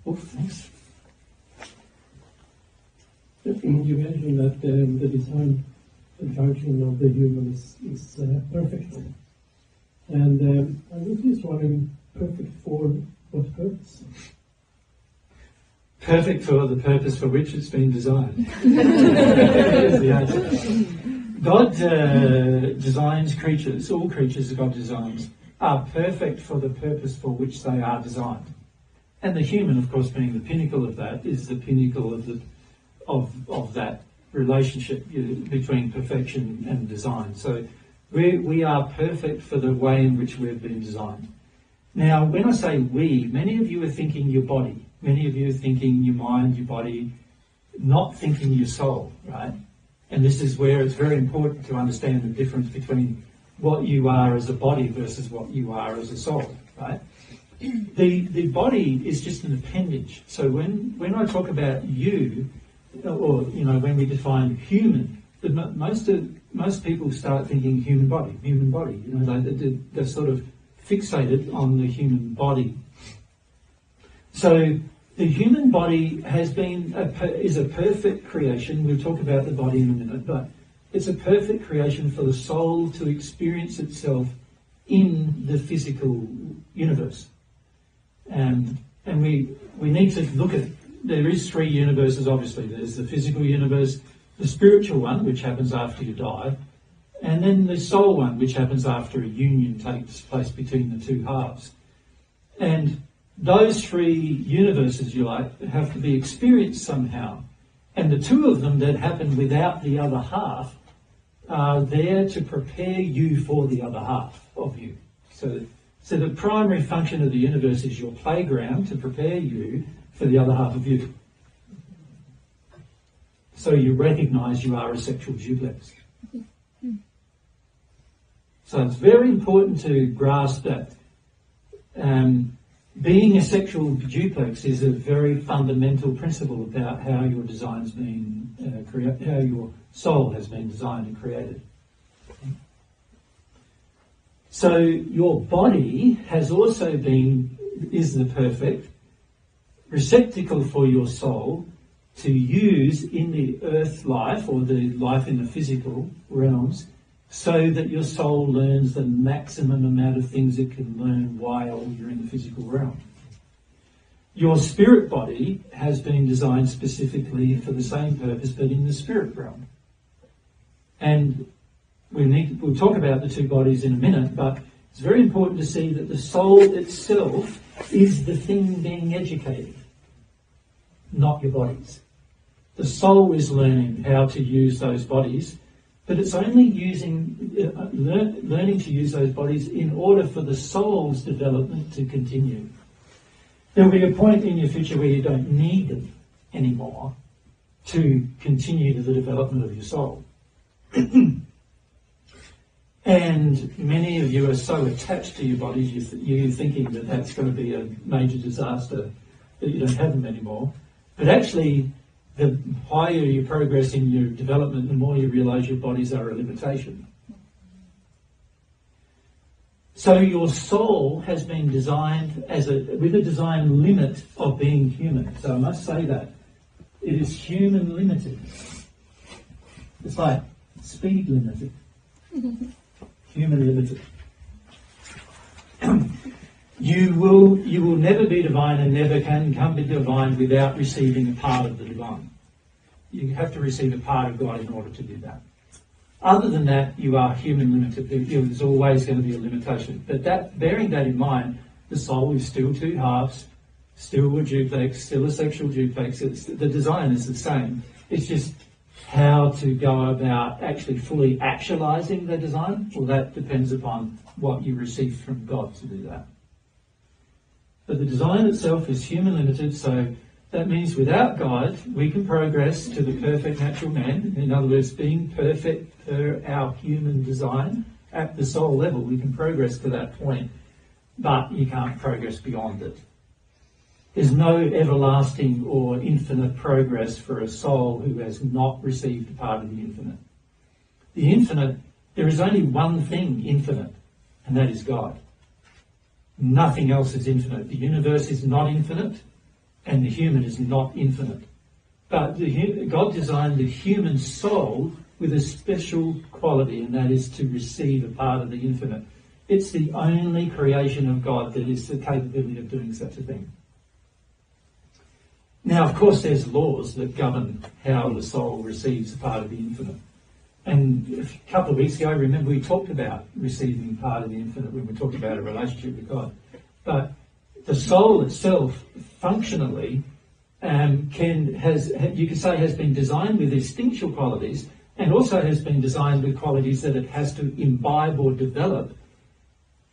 Oh, thanks. You mentioned that the design and function of the human is perfect. And I was just wondering, perfect for what purpose? Perfect for the purpose for which it's been designed. Here's the answer. God designs creatures, all creatures that God designs are perfect for the purpose for which they are designed. And the human, of course, being the pinnacle of that, is the pinnacle of that relationship between perfection and design. So we are perfect for the way in which we've been designed. Now, when I say we, many of you are thinking your body. Many of you are thinking your mind, your body, not thinking your soul, right? And this is where it's very important to understand the difference between what you are as a body versus what you are as a soul, right? The body is just an appendage. So when I talk about you, or when we define human, most people start thinking human body. They're sort of fixated on the human body. So the human body is a perfect creation. We'll talk about the body in a minute, but it's a perfect creation for the soul to experience itself in the physical universe. And we need to look at, there is three universes, obviously. There's the physical universe, the spiritual one, which happens after you die, and then the soul one, which happens after a union takes place between the two halves. And those three universes, you like, have to be experienced somehow. And the two of them that happen without the other half are there to prepare you for the other half of you. So the primary function of the universe is your playground to prepare you for the other half of you. So you recognise you are a sexual duplex. So it's very important to grasp that being a sexual duplex is a very fundamental principle about how your design's been how your soul has been designed and created. So your body has also is the perfect receptacle for your soul to use in the earth life, or the life in the physical realms, so that your soul learns the maximum amount of things it can learn while you're in the physical realm. Your spirit body has been designed specifically for the same purpose, but in the spirit realm. And we'll talk about the two bodies in a minute, but it's very important to see that the soul itself is the thing being educated, not your bodies. The soul is learning how to use those bodies, but it's only learning to use those bodies in order for the soul's development to continue. There will be a point in your future where you don't need them anymore to continue the development of your soul. And many of you are so attached to your bodies, you're thinking that that's going to be a major disaster, that you don't have them anymore. But actually, the higher you progress in your development, the more you realise your bodies are a limitation. So your soul has been designed with a design limit of being human. So I must say that. It is human limited. It's like speed limited. Human limited. You will never be divine, and never can come to divine without receiving a part of the divine. You have to receive a part of God in order to do that. Other than that, you are human limited. There's always going to be a limitation. But bearing that in mind, the soul is still two halves, still a duplex, still a sexual duplex. The design is the same. It's just how to go about actually fully actualizing the design. Well, that depends upon what you receive from God to do that. But the design itself is human limited, so that means without God, we can progress to the perfect natural man. In other words, being perfect per our human design at the soul level, we can progress to that point, but you can't progress beyond it. There's no everlasting or infinite progress for a soul who has not received a part of the infinite. The infinite, there is only one thing infinite, and that is God. Nothing else is infinite. The universe is not infinite. and the human is not infinite. But God designed the human soul with a special quality, and that is to receive a part of the infinite. It's the only creation of God that is the capability of doing such a thing. Now, of course, there's laws that govern how the soul receives a part of the infinite. And a couple of weeks ago, remember we talked about receiving part of the infinite when we talked about a relationship with God. But the soul itself, functionally, you could say has been designed with instinctual qualities, and also has been designed with qualities that it has to imbibe or develop,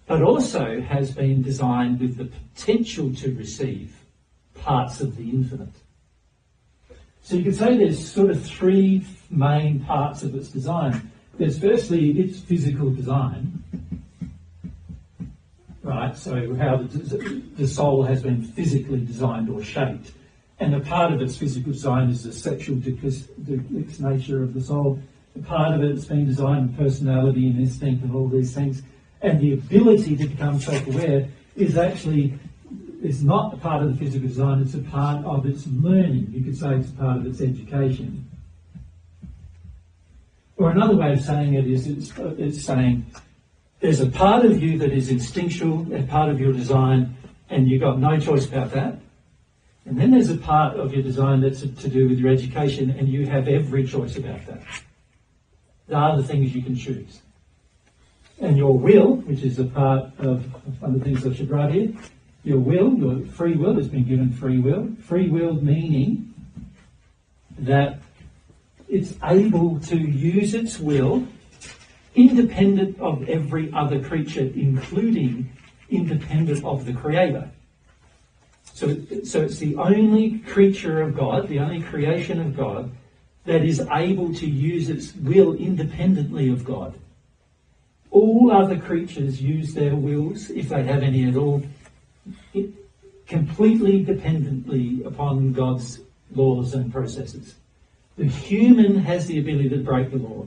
but also has been designed with the potential to receive parts of the infinite. So you could say there's sort of three main parts of its design. There's firstly its physical design, right? So how the soul has been physically designed or shaped. And a part of its physical design is the sexual duplex nature of the soul. A part of it's been designed with personality and instinct and all these things. And the ability to become self-aware is not a part of the physical design, it's a part of its learning. You could say it's a part of its education. Or another way of saying it is it's saying there's a part of you that is instinctual, a part of your design, and you've got no choice about that. And then there's a part of your design that's to do with your education, and you have every choice about that. There are the things you can choose. And your will, which is a part of one of the things I should write here, your will, your free will has been given free will. Free will meaning that it's able to use its will independent of every other creature, including independent of the Creator. So it's the only creature of God, the only creation of God, that is able to use its will independently of God. All other creatures use their wills, if they have any at all, completely dependently upon God's laws and processes. The human has the ability to break the law,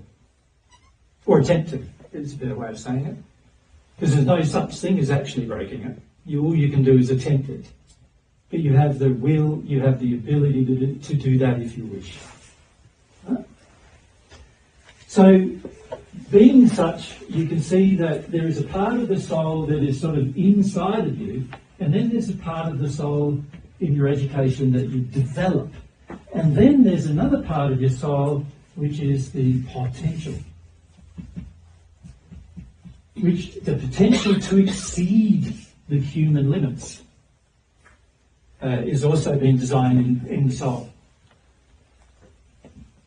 or attempt to, is a better way of saying it, because there's no such thing as actually breaking it. All you can do is attempt it. But you have the will, you have the ability to do that if you wish. Right? So, being such, you can see that there is a part of the soul that is sort of inside of you, and then there's a part of the soul in your education that you develop. And then there's another part of your soul which is the potential. The potential to exceed the human limits is also being designed in the soul.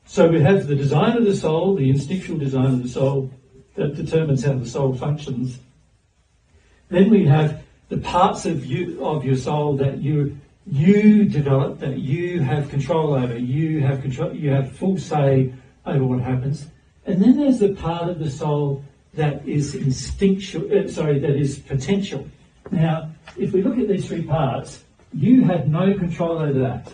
So we have the design of the soul, the instinctual design of the soul that determines how the soul functions. Then we have the parts of your soul that you develop, that you have control over. You have full say over what happens. And then there's the part of the soul that is that is potential. Now, if we look at these three parts, you have no control over that.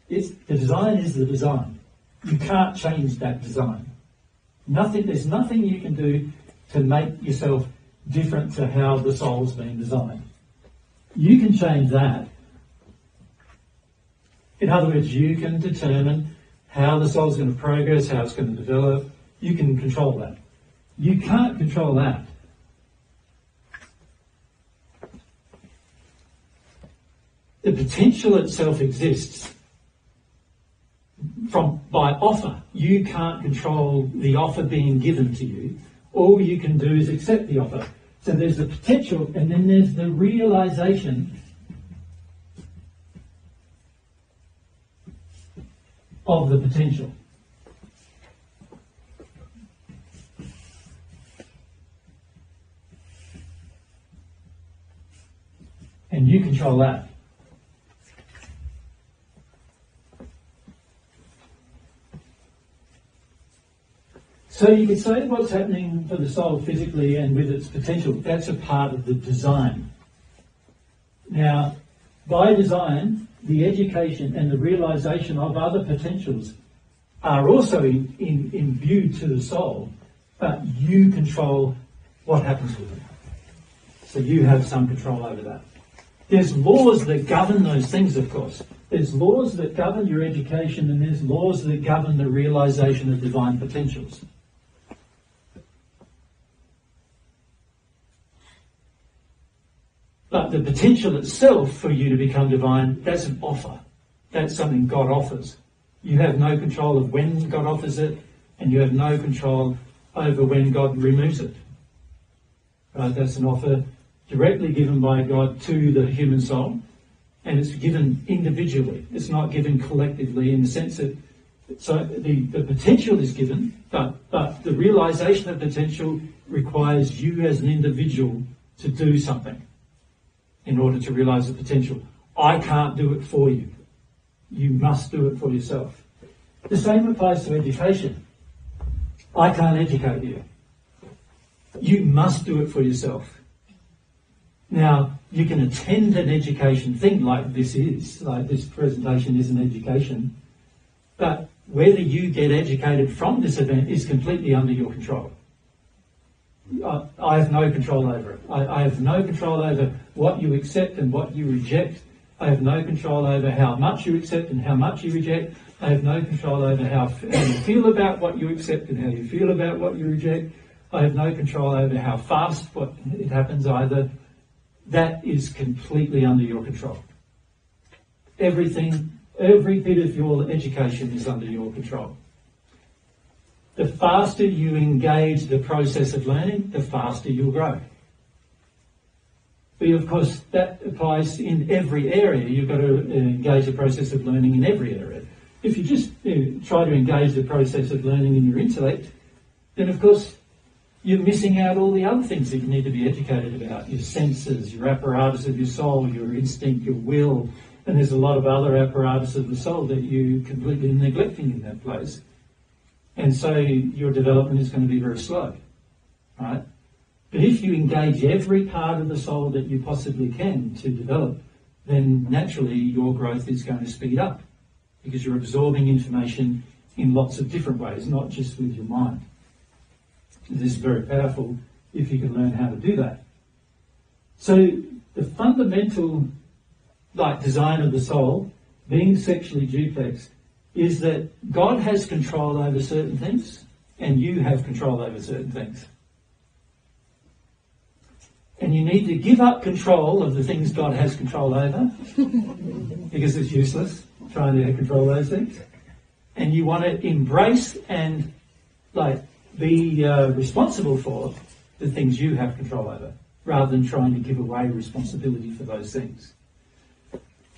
The design is the design. You can't change that design. There's nothing you can do to make yourself different to how the soul's been designed. You can change that. In other words, you can determine how the soul's going to progress, how it's going to develop. You can control that. You can't control that. The potential itself exists by offer. You can't control the offer being given to you. All you can do is accept the offer. So there's the potential, and then there's the realization of the potential. And you control that. So you could say what's happening for the soul physically and with its potential, that's a part of the design. Now, by design, the education and the realization of other potentials are also imbued to the soul, but you control what happens with it. So you have some control over that. There's laws that govern those things, of course. There's laws that govern your education, and there's laws that govern the realisation of divine potentials. But the potential itself for you to become divine, that's an offer. That's something God offers. You have no control of when God offers it, and you have no control over when God removes it. That's an offer directly given by God to the human soul, and it's given individually. It's not given collectively in the sense that, so the potential is given, but the realisation of potential requires you as an individual to do something in order to realise the potential. I can't do it for you. You must do it for yourself. The same applies to education. I can't educate you. You must do it for yourself. Now, you can attend an education thing like this presentation is an education, but whether you get educated from this event is completely under your control. I have no control over it. I have no control over what you accept and what you reject. I have no control over how much you accept and how much you reject. I have no control over how you feel about what you accept and how you feel about what you reject. I have no control over how fast it happens either. That is completely under your control. Everything, every bit of your education is under your control. The faster you engage the process of learning, the faster you'll grow. But of course, that applies in every area. You've got to engage the process of learning in every area. If you just try to engage the process of learning in your intellect, then of course you're missing out all the other things that you need to be educated about. Your senses, your apparatus of your soul, your instinct, your will, and there's a lot of other apparatus of the soul that you're completely neglecting in that place. And so your development is going to be very slow, right? But if you engage every part of the soul that you possibly can to develop, then naturally your growth is going to speed up because you're absorbing information in lots of different ways, not just with your mind. This is very powerful if you can learn how to do that. So the fundamental design of the soul, being sexually duplex, is that God has control over certain things and you have control over certain things. And you need to give up control of the things God has control over because it's useless trying to control those things. And you want to embrace and be responsible for the things you have control over rather than trying to give away responsibility for those things.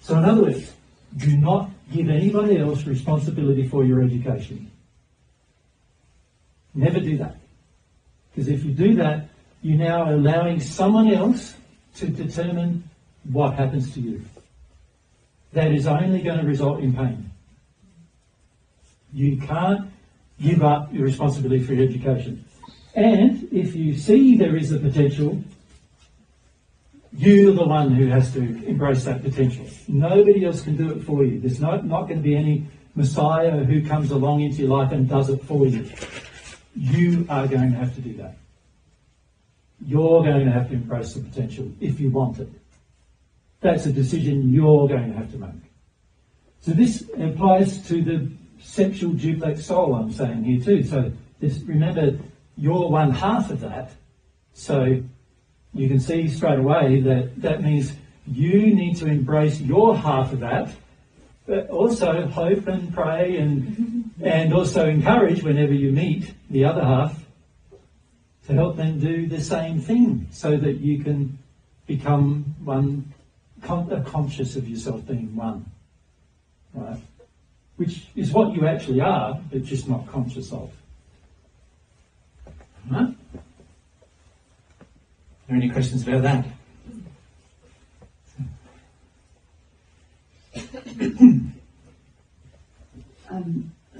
So in other words, do not give anybody else responsibility for your education. Never do that. Because if you do that, you're now allowing someone else to determine what happens to you. That is only going to result in pain. You can't give up your responsibility for your education. And if you see there is a potential, you're the one who has to embrace that potential. Nobody else can do it for you. There's not going to be any Messiah who comes along into your life and does it for you. You are going to have to do that. You're going to have to embrace the potential if you want it. That's a decision you're going to have to make. So this applies to the sexual duplex soul I'm saying here too. So remember, you're one half of that. So you can see straight away that means you need to embrace your half of that, but also hope and pray and also encourage whenever you meet the other half to help them do the same thing so that you can become one, conscious of yourself being one, right? Which is what you actually are, but just not conscious of. Right? Are there any questions about that?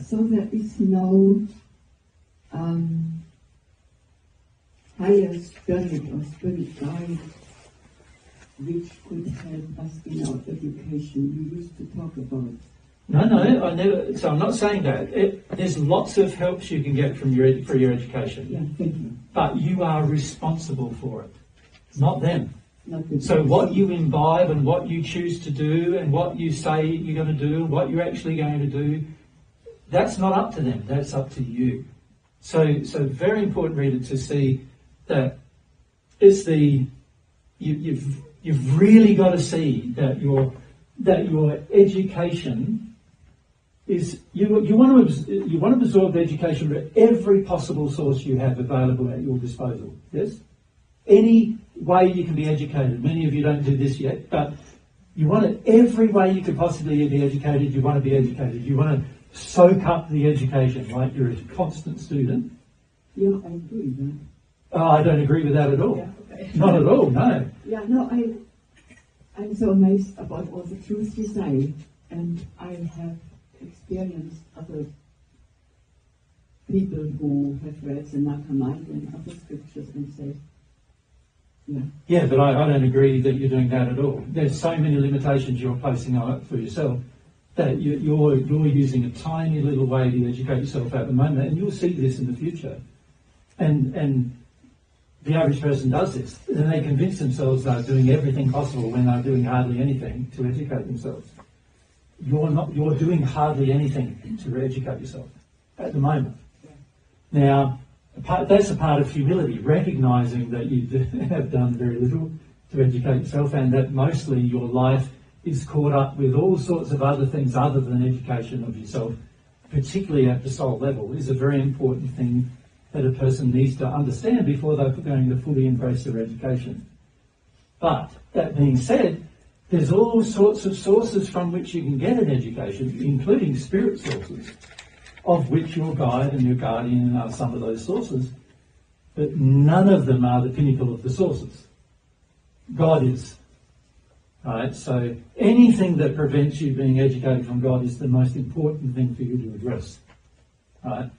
So there is no higher spirit or spirit guide which could help us in our education. You used to talk about. No, I never. So I'm not saying that. There's lots of helps you can get for your education. Yeah, thank you. But you are responsible for it, not them. So what you imbibe and what you choose to do and what you say you're going to do and what you're actually going to do, that's not up to them, that's up to you. So very important, reader, to see that it's you've really got to see that your education is you want to absorb education from every possible source you have available at your disposal. Yes, any way you can be educated. Many of you don't do this yet, but you want it every way you could possibly be educated. You want to be educated. You want to soak up the education, like you're a constant student. Yeah, I agree with that. Oh, I don't agree with that at all. Yeah, okay. Not at all, no. Yeah, no, I'm so amazed about all the truths you say, and I have experienced other people who have read the Nakamai and other scriptures and say, yeah. Yeah, but I don't agree that you're doing that at all. There's so many limitations you're placing on it for yourself that you're using a tiny little way to educate yourself at the moment, and you'll see this in the future. And the average person does this, and they convince themselves they're doing everything possible when they're doing hardly anything to educate themselves. You're doing hardly anything to educate yourself at the moment. Now, that's a part of humility, recognising that you have done very little to educate yourself, and that mostly your life is caught up with all sorts of other things other than education of yourself, particularly at the soul level, is a very important thing that a person needs to understand before they're going to fully embrace their education. But that being said, there's all sorts of sources from which you can get an education, including spirit sources, of which your guide and your guardian are some of those sources, but none of them are the pinnacle of the sources. God is. Right? So anything that prevents you being educated from God is the most important thing for you to address. Right?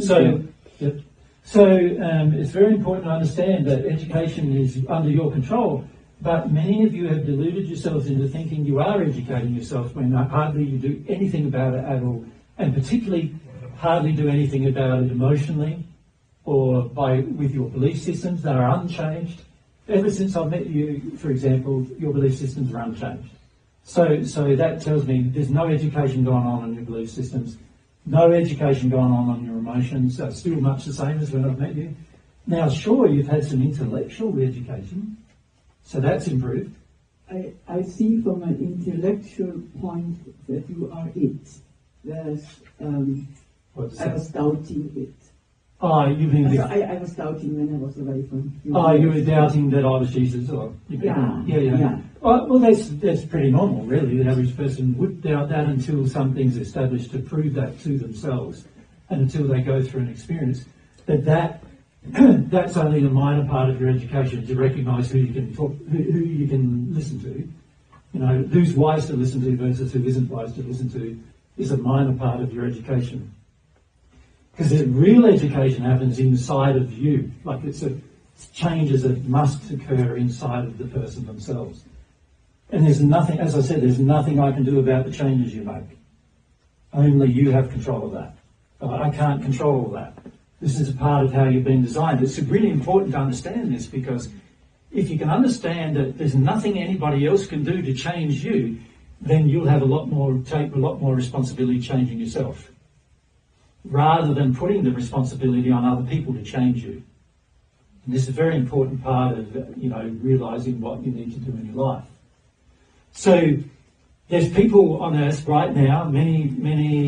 So it's very important to understand that education is under your control, but many of you have deluded yourselves into thinking you are educating yourself when hardly you do anything about it at all, and particularly hardly do anything about it emotionally or with your belief systems that are unchanged. Ever since I've met you, for example, your belief systems are unchanged. So that tells me there's no education going on in your belief systems. No education going on your emotions, still much the same as when I've met you. Now, sure, you've had some intellectual education, so that's improved. I see from an intellectual point that you are it, whereas I was doubting it. Oh, you mean I was doubting when I was away from you. Oh, you were doubting that I was Jesus, or yeah. Well, that's pretty normal, really. The average person would doubt that until something's established to prove that to themselves, and until they go through an experience. But that's only a minor part of your education, to recognise who you can talk, who you can listen to. You know, who's wise to listen to versus who isn't wise to listen to is a minor part of your education. Because the real education happens inside of you, like it's changes that must occur inside of the person themselves. And there's nothing, as I said, there's nothing I can do about the changes you make. Only you have control of that. I can't control all that. This is a part of how you've been designed. It's really important to understand this, because if you can understand that there's nothing anybody else can do to change you, then you'll have take a lot more responsibility changing yourself, rather than putting the responsibility on other people to change you. And this is a very important part of, realising what you need to do in your life. So there's people on earth right now, many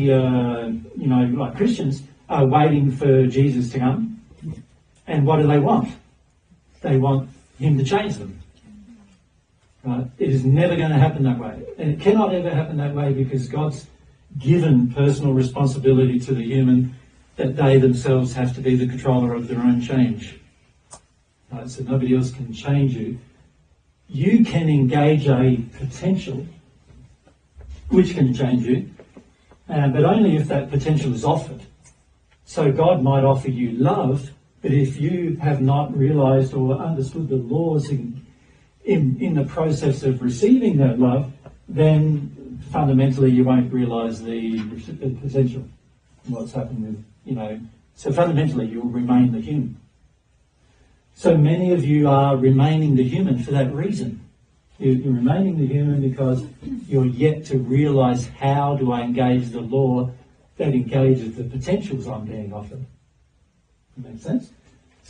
like Christians, are waiting for Jesus to come. And what do they want? They want him to change them. Right? It is never going to happen that way. And it cannot ever happen that way, because God's given personal responsibility to the human, that they themselves have to be the controller of their own change. Right? So nobody else can change you. You can engage a potential which can change you, but only if that potential is offered. So God might offer you love, but if you have not realised or understood the laws in the process of receiving that love, then fundamentally you won't realise the potential, what's happening with, so fundamentally you'll remain the human. So many of you are remaining the human for that reason. You're remaining the human because you're yet to realise, how do I engage the law that engages the potentials I'm being offered? Makes sense?